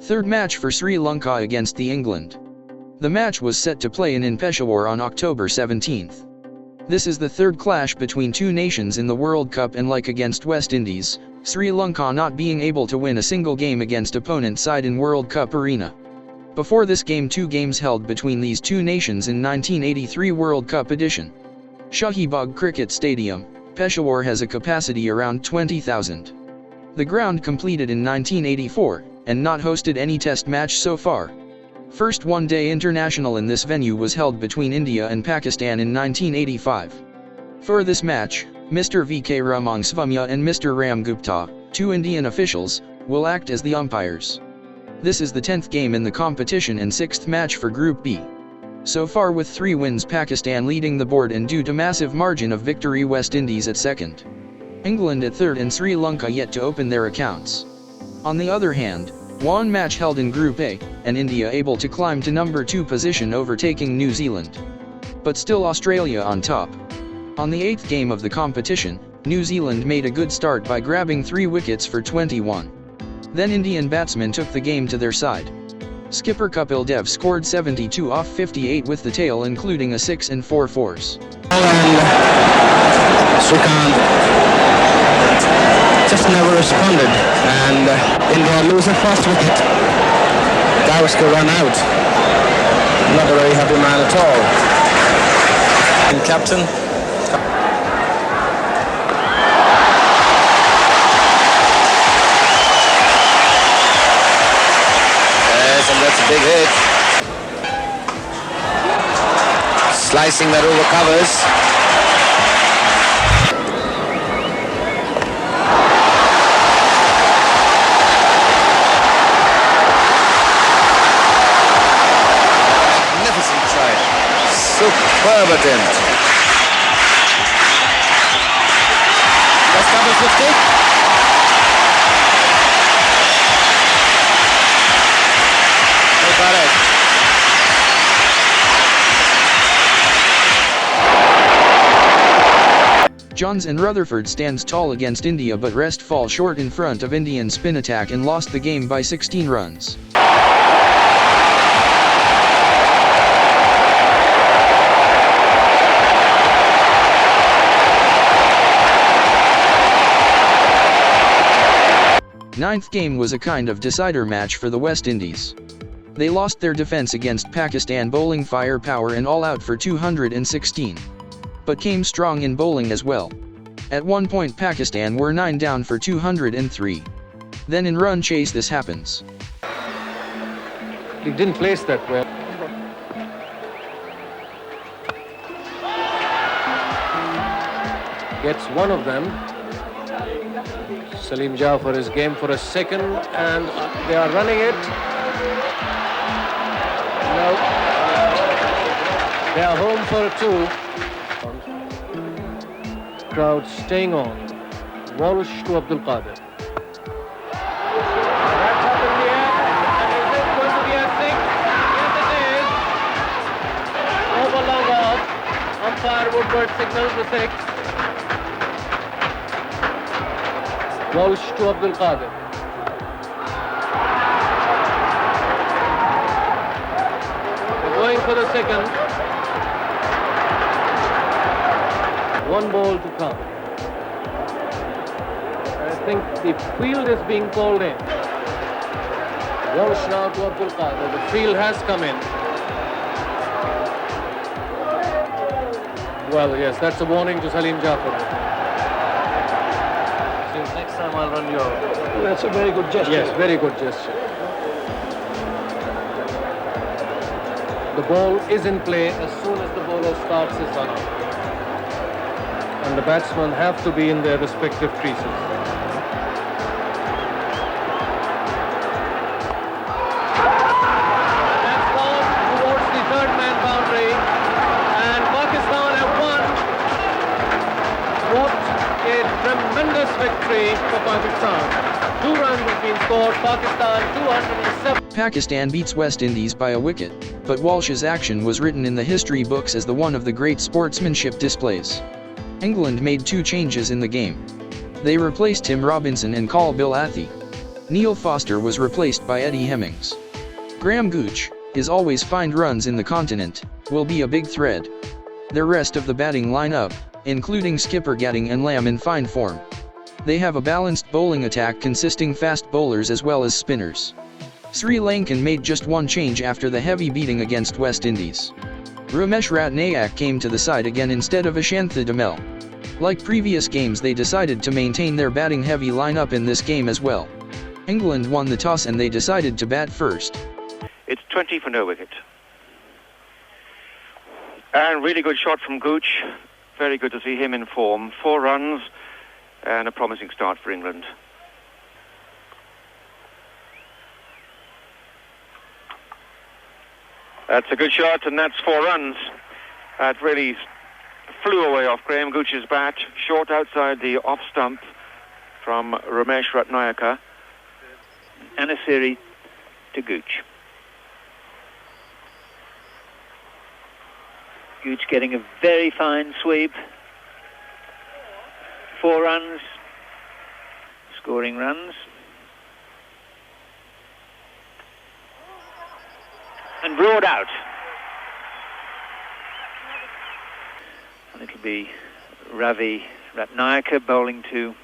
Third match for Sri Lanka against the England. The match was set to play in Peshawar on October 17th. This is the third clash between two nations in the World Cup, and like against West Indies, Sri Lanka not being able to win a single game against opponent side in World Cup arena. Before this game, two games held between these two nations in 1983 World Cup edition. Shahi Bagh Cricket Stadium, Peshawar has a capacity around 20,000. The ground completed in 1984, and not hosted any test match so far. First one-day international in this venue was held between India and Pakistan in 1985. For this match, Mr. V.K. Ramangsvamya and Mr. Ram Gupta, two Indian officials, will act as the umpires. This is the 10th game in the competition and 6th match for Group B. So far, with 3 wins, Pakistan leading the board, and due to massive margin of victory, West Indies at second, England at third, and Sri Lanka yet to open their accounts. On the other hand, one match held in Group A, and India able to climb to number 2 position, overtaking New Zealand. But still Australia on top. On the 8th game of the competition, New Zealand made a good start by grabbing 3 wickets for 21. Then Indian batsmen took the game to their side. Skipper Kapil Dev scored 72 off 58 with the tail, including a 6 and 4 fours. Srikanth just never responded, and India lose the first wicket. Gavaskar run out. Not a very happy man at all. And captain. Yes, and that's a big hit. Slicing that over covers. Superb attempt. That's number 50. Johns and Rutherford stands tall against India, but rest fall short in front of Indian spin attack and lost the game by 16 runs. Ninth game was a kind of decider match for the West Indies. They lost their defense against Pakistan bowling firepower and all out for 216. But came strong in bowling as well. At one point Pakistan were 9 down for 203. Then in run chase this happens. He didn't place that well. Gets one of them. Salim Jafar is game for a second, and they are running it. No. They are home for a 2. Crowd staying on. Walsh to Abdul Qadir. That's up in the air. Is it going to be a 6? Yes, it is. Over long off. Umpire Woodward signals the 6. Walsh to Abdul Qadir. They're going for the second. 1 ball to come. I think the field is being called in. Walsh now to Abdul Qadir. The field has come in. Well, yes, that's a warning to Salim Jafar. Next time I'll run your... That's a very good gesture. Yes, very good gesture. The ball is in play as soon as the bowler starts his run out. And the batsmen have to be in their respective creases. That's gone towards the third man boundary. And Pakistan have won. What a tremendous victory for Pakistan. 2 runs have been scored. Pakistan 207. Pakistan beats West Indies by a wicket, but Walsh's action was written in the history books as the one of the great sportsmanship displays. England made 2 changes in the game. They replaced Tim Robinson and Bill Athey. Neil Foster was replaced by Eddie Hemmings. Graham Gooch, his always find runs in the continent, will be a big thread. The rest of the batting lineup, including skipper Gatting and Lamb in fine form. They have a balanced bowling attack consisting fast bowlers as well as spinners. Sri Lankan made just one change after the heavy beating against West Indies. Ramesh Ratnayak came to the side again instead of Ashantha Damel. Like previous games, they decided to maintain their batting heavy lineup in this game as well. England won the toss and they decided to bat first. It's 20 for no wicket. And really good shot from Gooch. Very good to see him in form. 4 runs and a promising start for England. That's a good shot, and that's 4 runs. That really flew away off Graham Gooch's bat, short outside the off stump from Ramesh Ratnayaka. And a series to Gooch. Gooch getting a very fine sweep. 4 runs, scoring runs. And Broad out. And it'll be Ravi Ratnayaka bowling to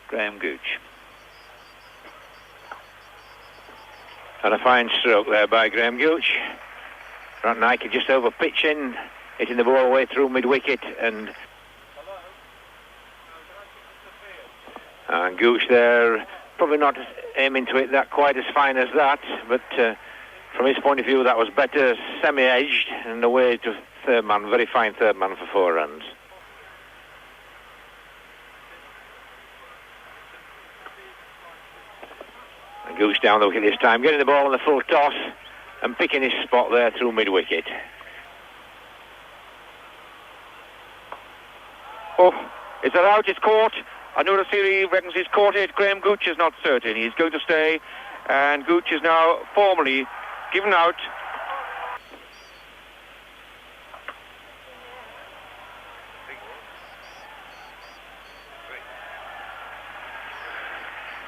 Graham Gooch. And a fine stroke there by Graham Gooch. Ratnayaka just over pitching, hitting the ball away through mid-wicket, and Gooch there, probably not aiming to hit that quite as fine as that, but from his point of view, that was better, semi-edged, and away to third man, very fine third man for 4 runs. And Gooch down the wicket this time, getting the ball on the full toss and picking his spot there through mid-wicket. Oh, is that out? It's caught. Anura Siri reckons he's caught it. Graham Gooch is not certain. He's going to stay, and Gooch is now formally given out.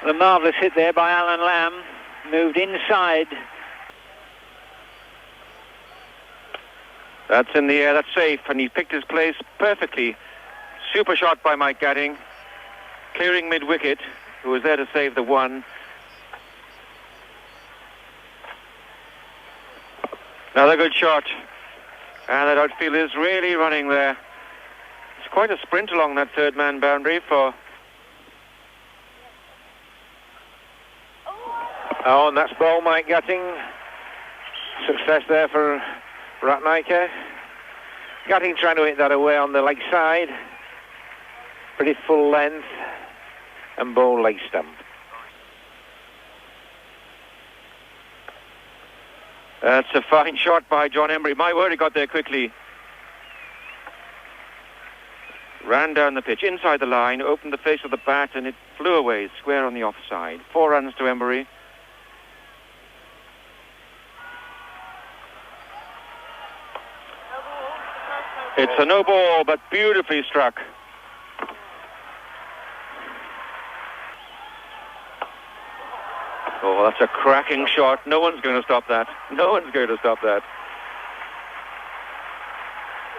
A marvellous hit there by Alan Lamb, moved inside. That's in the air, that's safe, and he picked his place perfectly. Super shot by Mike Gatting, clearing mid-wicket, who was there to save the 1. Another good shot, and that outfield is really running there. It's quite a sprint along that third man boundary for... Oh, and that's ball Mike Gatting. Success there for Ratnayaka. Gatting trying to hit that away on the leg side. Pretty full length and bowl leg stump. That's a fine shot by John Emery. My word, he got there quickly. Ran down the pitch, inside the line, opened the face of the bat, and it flew away, square on the offside. 4 runs to Emery. It's a no ball, but beautifully struck. Oh, that's a cracking shot. No one's going to stop that. No one's going to stop that.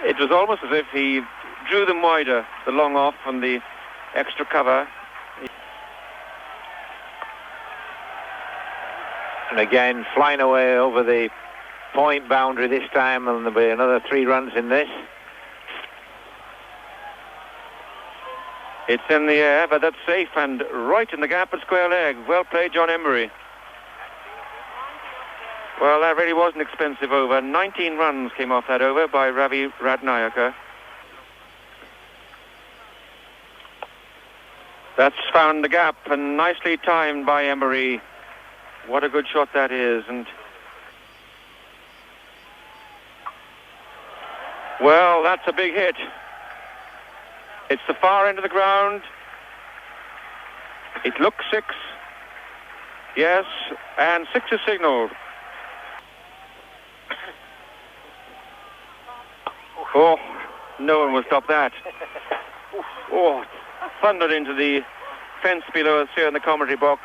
It was almost as if he drew them wider, the long off and the extra cover. And again, flying away over the point boundary this time, and there'll be another 3 runs in this. It's in the air, but that's safe and right in the gap at square leg. Well played, John Emery. Well, that really was an expensive over. 19 runs came off that over by Ravi Ratnayaka. That's found the gap, and nicely timed by Emery. What a good shot that is. And well, that's a big hit. It's the far end of the ground. It looks 6. Yes, and 6 is signalled. Oh, no one will stop that. Oh, thundered into the fence below us here in the commentary box.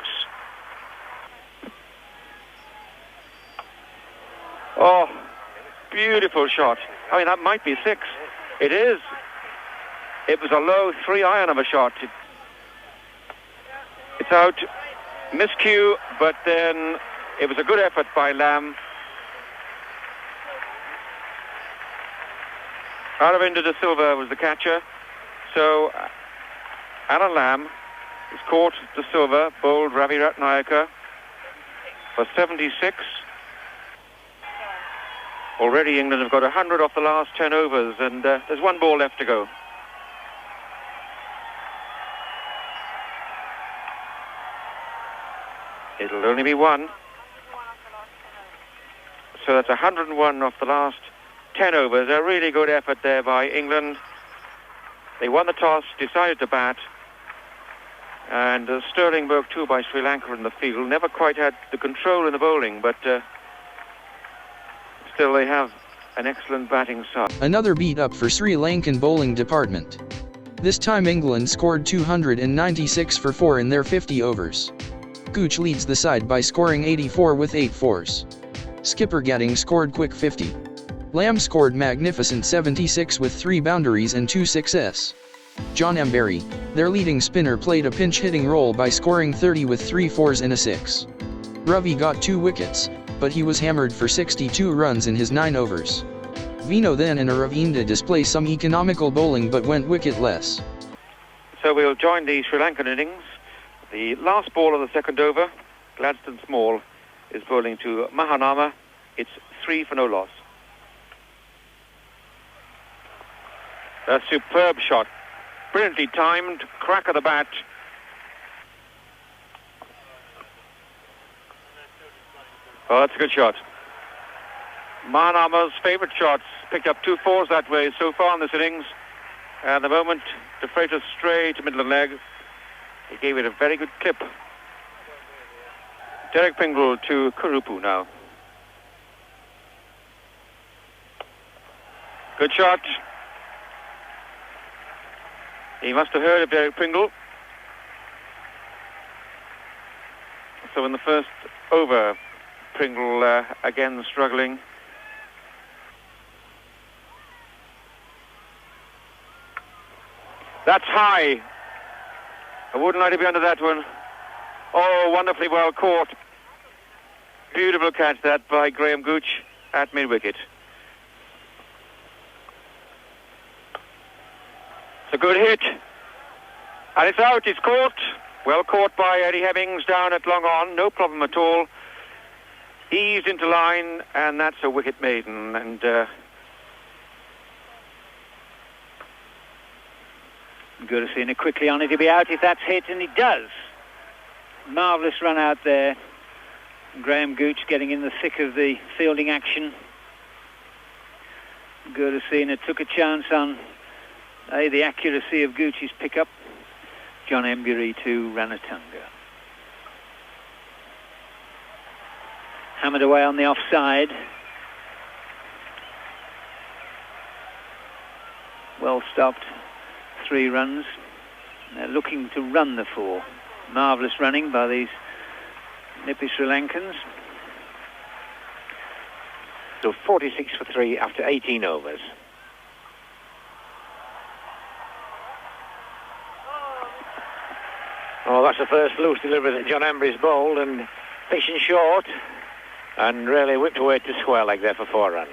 Oh, beautiful shot. I mean, that might be 6. It is. It was a low 3-iron of a shot. It's out. Miscue, but then it was a good effort by Lamb. Aravinda de Silva was the catcher. So Alan Lamb has caught de Silva, bowled Ravi Ratnayaka for 76. Already England have got 100 off the last 10 overs, and there's 1 ball left to go. It'll only be 1. So that's 101 off the last 10 overs. A really good effort there by England. They won the toss, decided to bat, and Sterling worked too by Sri Lanka in the field. Never quite had the control in the bowling, but still they have an excellent batting side. Another beat up for Sri Lankan bowling department. This time England scored 296 for 4 in their 50 overs. Gooch leads the side by scoring 84 with 8 fours. Skipper Gatting scored quick 50. Lamb scored magnificent 76 with 3 boundaries and 2 sixes. John Embury, their leading spinner, played a pinch-hitting role by scoring 30 with 3 fours and a 6. Ravi got 2 wickets, but he was hammered for 62 runs in his 9 overs. Vino then and Aravinda display some economical bowling but went wicket-less. So we'll join the Sri Lankan innings. The last ball of the second over, Gladstone Small is bowling to Mahanama. It's 3 for no loss. A superb shot, brilliantly timed, crack of the bat. Oh, that's a good shot. Mahanama's favourite shots, picked up 2 fours that way so far in this innings. And the moment to Freitas straight to middle of leg, he gave it a very good clip. Derek Pringle to Kurupu now. Good shot. He must have heard of Derek Pringle. So in the first over, Pringle again struggling. That's high. I wouldn't like to be under that one. Oh, wonderfully well caught. Beautiful catch that by Graham Gooch at mid-wicket. It's a good hit. And it's out, it's caught. Well caught by Eddie Hemmings down at long on, no problem at all. Eased into line, and that's a wicket maiden. And good to see it quickly on it to be out if that's hit, and it does. Marvellous run out there. Graham Gooch getting in the thick of the fielding action. Good to see, and it took a chance on the accuracy of Gooch's pickup. John Embury to Ranatunga. Hammered away on the offside. Well stopped. 3 runs. They're looking to run the 4. Marvellous running by these nippy Sri Lankans. So 46 for 3 after 18 overs. Oh, that's the first loose delivery that John Embury's bowled, and pitching short, and really whipped away to square leg there for 4 runs.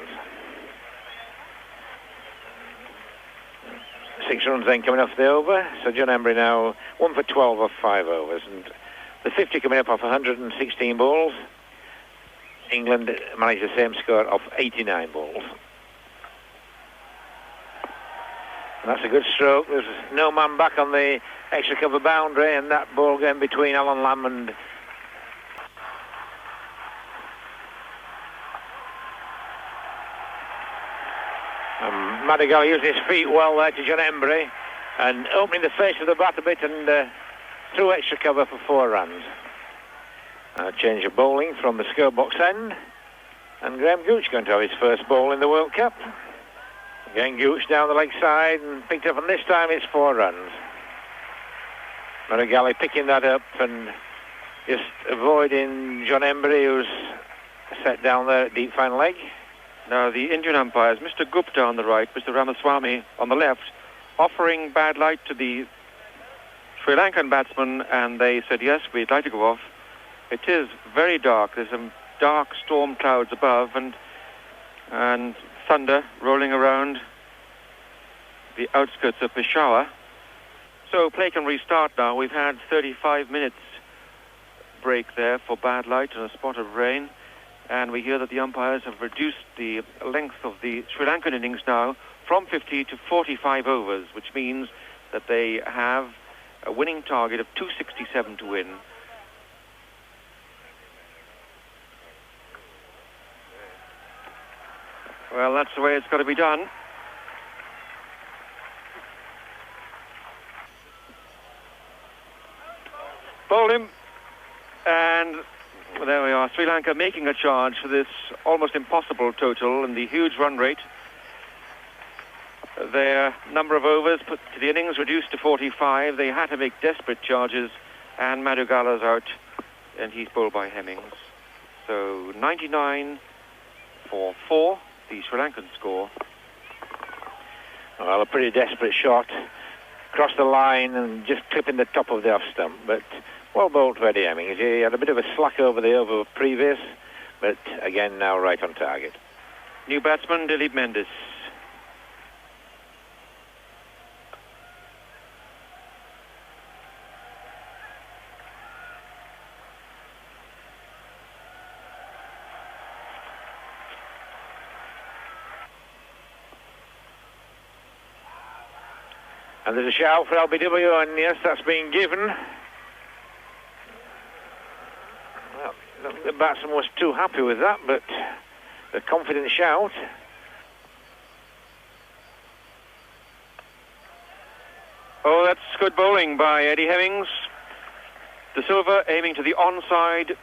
6 runs then coming off the over, so John Embury now 1 for 12 off 5 overs, and the 50 coming up off 116 balls. England managed the same score off 89 balls. And that's a good stroke. There's no man back on the extra cover boundary, and that ball going between Alan Lamb and Madugalle used his feet well there to John Embury and opening the face of the bat a bit, and threw extra cover for 4 runs. Change of bowling from the score box end, and Graham Gooch going to have his first ball in the World Cup. Again Gooch down the leg side and picked up, and this time it's 4 runs. Madugalle picking that up and just avoiding John Embury, who's set down there at deep fine leg. Now the Indian umpires, Mr. Gupta on the right, Mr. Ramaswamy on the left, offering bad light to the Sri Lankan batsmen, and they said, yes, we'd like to go off. It is very dark. There's some dark storm clouds above and thunder rolling around the outskirts of Peshawar. So play can restart now. We've had 35 minutes break there for bad light and a spot of rain, and we hear that the umpires have reduced the length of the Sri Lankan innings now from 50 to 45 overs, which means that they have a winning target of 267 to win. Well, that's the way it's got to be done. Bowled him, and there we are, Sri Lanka making a charge for this almost impossible total and the huge run rate. Their number of overs put to the innings reduced to 45. They had to make desperate charges, and Madugala's out, and he's bowled by Hemmings. So 99 for 4, the Sri Lankan score. Well, a pretty desperate shot. Crossed the line and just clipping the top of the off stump, but well bowled to Eddie Hemmings. He had a bit of a slack over the over previous, but again now right on target. New batsman, Dilip Mendes. And there's a shout for LBW, and yes, that's been given. Well, the batsman was too happy with that, but a confident shout. Oh, that's good bowling by Eddie Hemmings. De Silva aiming to the onside.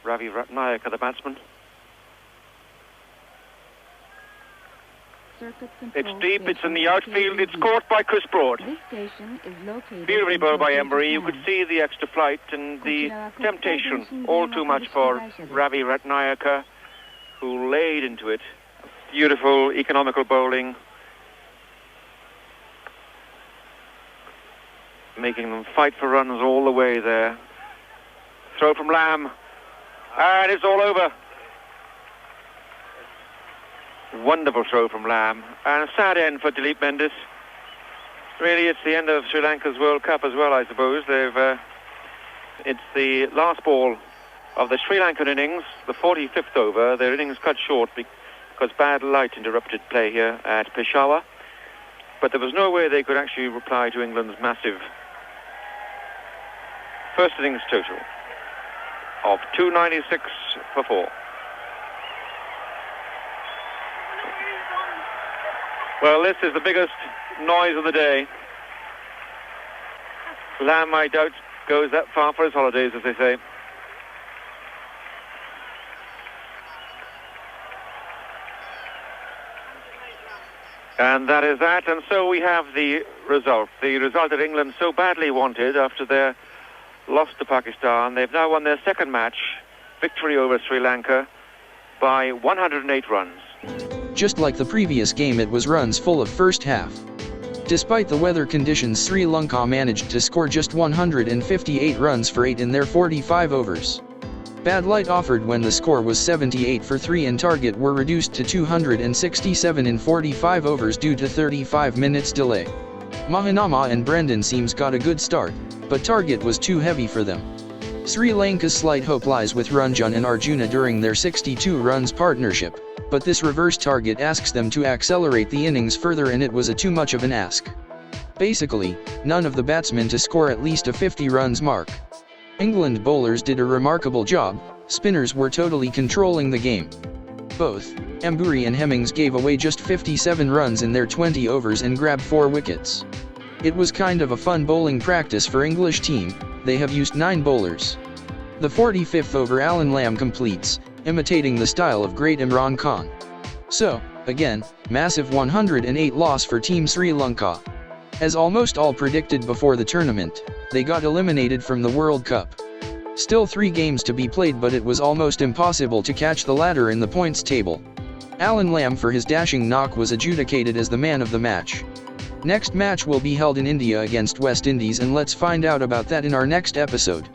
Ravi Ratnayaka, the batsman. It's deep, it's in the outfield, it's caught by Chris Broad. This station is located Beautifully bowled by Embry. You could see the extra flight and the temptation, all too much for Ravi Ratnayaka, who laid into it. Beautiful, economical bowling, making them fight for runs all the way there. Throw from Lamb, and it's all over. Wonderful throw from Lamb, and a sad end for Dilip Mendes. Really, it's the end of Sri Lanka's World Cup as well, I suppose. It's the last ball of the Sri Lankan innings, the 45th over. Their innings cut short because bad light interrupted play here at Peshawar. But there was no way they could actually reply to England's massive first innings total of 296 for 4. Well, this is the biggest noise of the day. Lamb, I doubt, goes that far for his holidays, as they say. And that is that. And so we have the result. The result that England so badly wanted after their loss to Pakistan. They've now won their second match, victory over Sri Lanka, by 108 runs. Just like the previous game, it was runs full of first half. Despite the weather conditions, Sri Lanka managed to score just 158 runs for 8 in their 45 overs. Bad light offered when the score was 78 for 3 and target were reduced to 267 in 45 overs due to 35 minutes delay. Mahanama and Brendan Seams got a good start, but target was too heavy for them. Sri Lanka's slight hope lies with Ranjan and Arjuna during their 62 runs partnership, but this reverse target asks them to accelerate the innings further, and it was too much of an ask. Basically, none of the batsmen to score at least a 50 runs mark. England bowlers did a remarkable job. Spinners were totally controlling the game. Both Embry and Hemmings gave away just 57 runs in their 20 overs and grabbed 4 wickets. It was kind of a fun bowling practice for English team. They have used 9 bowlers. The 45th over Lankan Lamb completes, imitating the style of great Imran Khan. So, again, massive 108 loss for Team Sri Lanka. As almost all predicted before the tournament, they got eliminated from the World Cup. Still 3 games to be played, but it was almost impossible to catch the ladder in the points table. Alan Lamb for his dashing knock was adjudicated as the man of the match. Next match will be held in India against West Indies, and let's find out about that in our next episode.